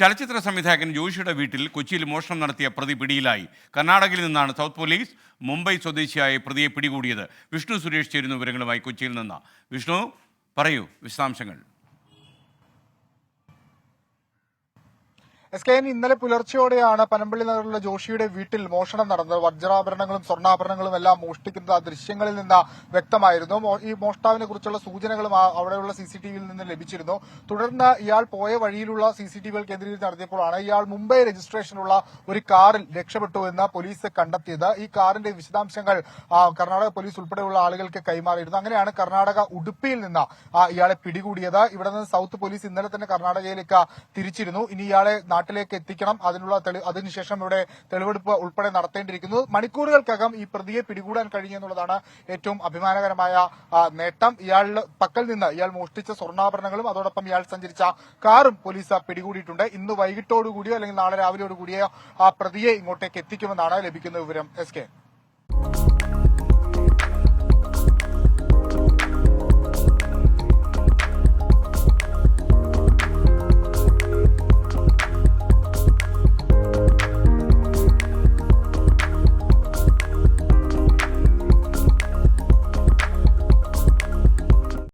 ചലച്ചിത്ര സംവിധായകൻ ജോഷിയുടെ വീട്ടിൽ കൊച്ചിയിൽ മോഷണം നടത്തിയ പ്രതി പിടിയിലായി. കർണാടകയിൽ നിന്നാണ് സൗത്ത് പോലീസ് മുംബൈ സ്വദേശിയായ പ്രതിയെ പിടികൂടിയത്. വിഷ്ണു സുരേഷ് ചേരുന്ന വിവരങ്ങളുമായി കൊച്ചിയിൽ നിന്ന്. വിഷ്ണു, പറയൂ വിശദാംശങ്ങൾ. SKN ഇന്നലെ പുലർച്ചെയോടെയാണ് പനമ്പള്ളി നഗറിലെ ജോഷിയുടെ വീട്ടിൽ മോഷണം നടന്നത്. വജ്രാഭരണങ്ങളും സ്വർണ്ണാഭരണങ്ങളും എല്ലാം മോഷ്ടിക്കുന്നത് ആ ദൃശ്യങ്ങളിൽ നിന്ന് വ്യക്തമായിരുന്നു. ഈ മോഷ്ടാവിനെ കുറിച്ചുള്ള സൂചനകളും അവിടെയുള്ള CCTVയിൽ നിന്ന് ലഭിച്ചിരുന്നു. തുടർന്ന് ഇയാൾ പോയ വഴിയിലുള്ള CCTVകൾ കേന്ദ്രീകരിച്ച് നടത്തിയപ്പോഴാണ് ഇയാൾ മുംബൈ രജിസ്ട്രേഷനുള്ള ഒരു കാറിൽ രക്ഷപ്പെട്ടു എന്ന് പോലീസ് കണ്ടെത്തിയത്. ഈ കാറിന്റെ വിശദാംശങ്ങൾ കർണാടക പോലീസ് ഉൾപ്പെടെയുള്ള ആളുകൾക്ക് കൈമാറിയിരുന്നു. അങ്ങനെയാണ് കർണാടക ഉടുപ്പിയിൽ നിന്ന് ഇയാളെ പിടികൂടിയത്. ഇവിടെ നിന്ന് സൗത്ത് പോലീസ് ഇന്നലെ തന്നെ കർണാടകയിലേക്ക് തിരിച്ചിരുന്നു. ഇനി ഇയാളെ നാട്ടിലേക്ക് എത്തിക്കണം. അതിനുശേഷം ഇവിടെ തെളിവെടുപ്പ് ഉൾപ്പെടെ നടത്തേണ്ടിയിരിക്കുന്നു. മണിക്കൂറുകൾക്കകം ഈ പ്രതിയെ പിടികൂടാൻ കഴിഞ്ഞെന്നുള്ളതാണ് ഏറ്റവും അഭിമാനകരമായ നേട്ടം. ഇയാളുടെ പക്കൽ നിന്ന് ഇയാൾ മോഷ്ടിച്ച സ്വർണ്ണാഭരണങ്ങളും അതോടൊപ്പം ഇയാൾ സഞ്ചരിച്ച കാറും പോലീസ് പിടികൂടിയിട്ടുണ്ട്. ഇന്ന് വൈകിട്ടോടുകൂടിയോ അല്ലെങ്കിൽ നാളെ രാവിലെയോടുകൂടിയോ ആ പ്രതിയെ ഇങ്ങോട്ടേക്ക് എത്തിക്കുമെന്നാണ് ലഭിക്കുന്ന വിവരം. SK.